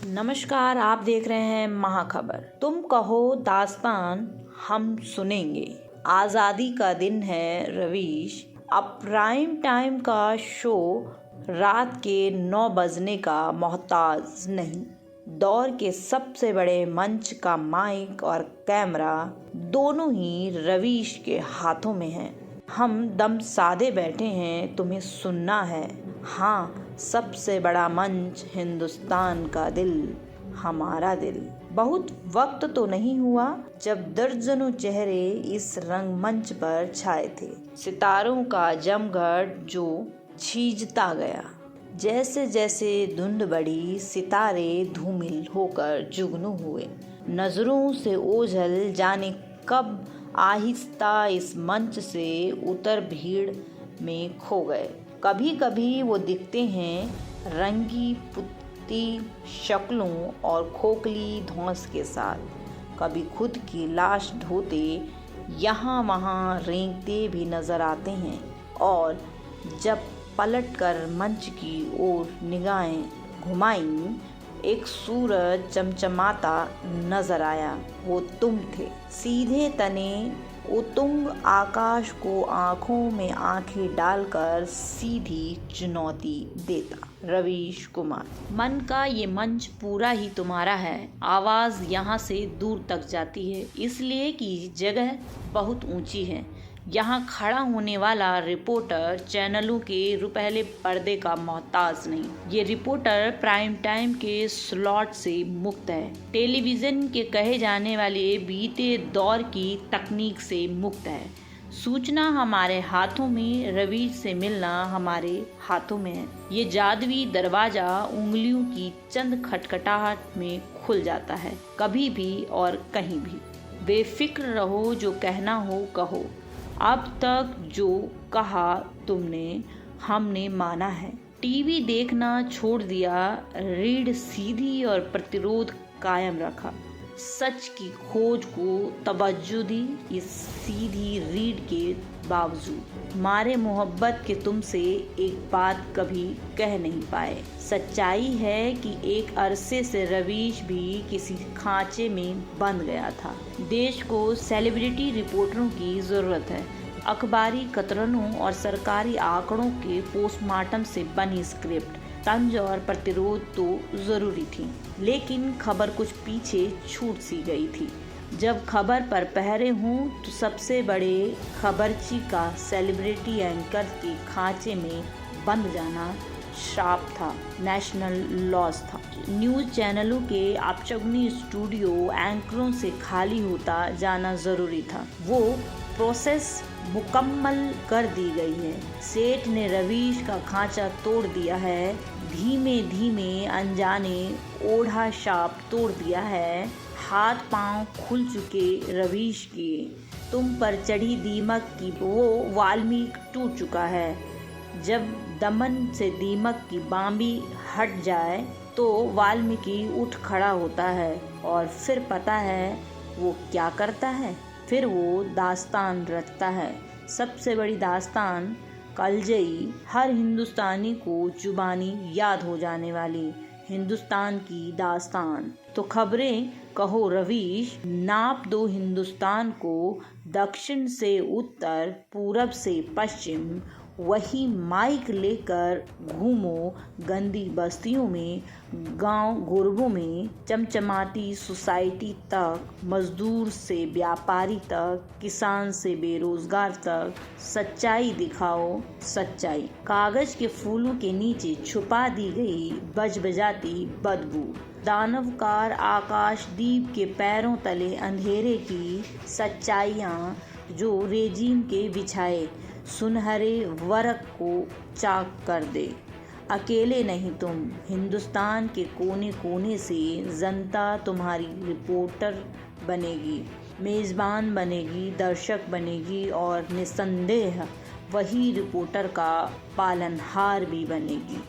नमस्कार, आप देख रहे हैं महाखबर। तुम कहो दास्तान, हम सुनेंगे। आज़ादी का दिन है रवीश। अब प्राइम टाइम का शो रात के 9 बजने का मोहताज नहीं। दौर के सबसे बड़े मंच का माइक और कैमरा दोनों ही रवीश के हाथों में हैं। हम दम साधे बैठे हैं, तुम्हें सुनना है। हाँ, सबसे बड़ा मंच, हिंदुस्तान का दिल, हमारा दिल। बहुत वक्त तो नहीं हुआ जब दर्जनों चेहरे इस रंगमंच पर छाए थे। सितारों का जमघट जो छीजता गया। जैसे जैसे धुंध बढ़ी, सितारे धूमिल होकर जुगनू हुए। नजरों से ओझल जाने कब आहिस्ता इस मंच से उतर भीड़ में खो गए। कभी कभी वो दिखते हैं रंगी पुती शक्लों और खोखली धौंस के साथ। कभी खुद की लाश ढोते यहाँ वहाँ रेंगते भी नजर आते हैं। और जब पलटकर मंच की ओर निगाहें घुमाईं, एक सूरज चमचमाता नजर आया। वो तुम थे, सीधे तने उतुंग आकाश को आंखों में आंखें डालकर सीधी चुनौती देता। रवीश कुमार। मन का ये मंच पूरा ही तुम्हारा है। आवाज यहाँ से दूर तक जाती है, इसलिए कि जगह बहुत ऊंची है। यहाँ खड़ा होने वाला रिपोर्टर चैनलों के रुपहले पर्दे का मोहताज नहीं। ये रिपोर्टर प्राइम टाइम के स्लॉट से मुक्त है। टेलीविजन के कहे जाने वाले बीते दौर की तकनीक से मुक्त है। सूचना हमारे हाथों में, रवीश से मिलना हमारे हाथों में है। ये जादुई दरवाजा उंगलियों की चंद खटखटाहट में खुल जाता है, कभी भी और कहीं भी। बेफिक्र रहो, जो कहना हो कहो। अब तक जो कहा तुमने, हमने माना है। टीवी देखना छोड़ दिया, रीढ़ सीधी और प्रतिरोध कायम रखा। सच की खोज को तवज्जो दी, इस सीधी रीढ़ के बावजूद। मारे मोहब्बत के तुमसे एक बात कभी कह नहीं पाए। सच्चाई है कि एक अरसे से रवीश भी किसी खांचे में बंद गया था। देश को सेलिब्रिटी रिपोर्टरों की जरूरत है। अखबारी कतरनों और सरकारी आंकड़ों के पोस्टमार्टम से बनी स्क्रिप्ट, तंज और प्रतिरोध तो जरूरी थी, लेकिन खबर कुछ पीछे छूट सी गई थी। जब खबर पर पहरे हों तो सबसे बड़े खबरची का सेलिब्रिटी एंकर के खांचे में बंद जाना श्राप था, नेशनल लॉस था। न्यूज़ चैनलों के अपचगनी स्टूडियो एंकरों से खाली होता जाना जरूरी था। वो प्रोसेस मुकम्मल कर दी गई है। सेठ ने रवीश का खांचा तोड़ दिया है। धीमे धीमे अनजाने ओढ़ा शाप तोड़ दिया है। हाथ पांव खुल चुके रवीश के। तुम पर चढ़ी दीमक की वो वाल्मीकि टूट चुका है। जब दमन से दीमक की बांबी हट जाए तो वाल्मीकि उठ खड़ा होता है। और फिर पता है वो क्या करता है? फिर वो दास्तान रचता है। सबसे बड़ी दास्तान, कलजई, हर हिंदुस्तानी को जुबानी याद हो जाने वाली हिंदुस्तान की दास्तान। तो खबरें कहो रवीश, नाप दो हिंदुस्तान को, दक्षिण से उत्तर, पूरब से पश्चिम। वही माइक लेकर घूमो गंदी बस्तियों में, गांव गुरबों में, चमचमाती सोसाइटी तक, मजदूर से व्यापारी तक, किसान से बेरोजगार तक। सच्चाई दिखाओ, सच्चाई। कागज के फूलों के नीचे छुपा दी गई बजबजाती बदबू। दानवकार आकाशदीप के पैरों तले अंधेरे की सच्चाइयाँ जो रेजिम के बिछाए सुनहरे वर्क को चाक कर दे। अकेले नहीं तुम, हिंदुस्तान के कोने कोने से जनता तुम्हारी रिपोर्टर बनेगी, मेज़बान बनेगी, दर्शक बनेगी और निस्संदेह वही रिपोर्टर का पालनहार भी बनेगी।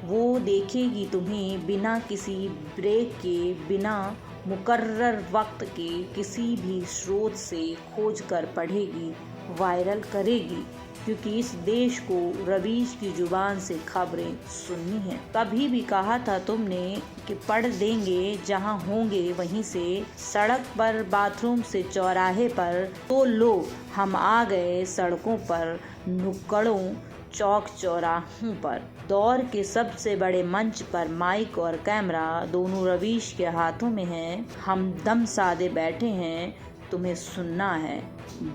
वो देखेगी तुम्हें बिना किसी ब्रेक के, बिना मुकर्रर वक्त के, किसी भी स्रोत से खोज कर पढ़ेगी, वायरल करेगी। क्योंकि इस देश को रवीश की जुबान से खबरें सुननी है। कभी भी कहा था तुमने कि पढ़ देंगे, जहाँ होंगे वहीं से, सड़क पर, बाथरूम से चौराहे पर, तो लो हम आ गए सड़कों पर, नुक्कड़ों, चौक चौराहों पर। दौर के सबसे बड़े मंच पर माइक और कैमरा दोनों रवीश के हाथों में हैं। हम दम साधे बैठे हैं, तुम्हें सुनना है।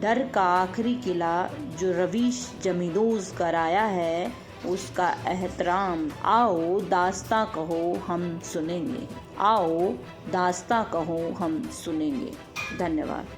डर का आखिरी किला जो रवीश जमींदोज कराया है, उसका एहतराम। आओ दास्तां कहो हम सुनेंगे, आओ दास्तां कहो हम सुनेंगे। धन्यवाद।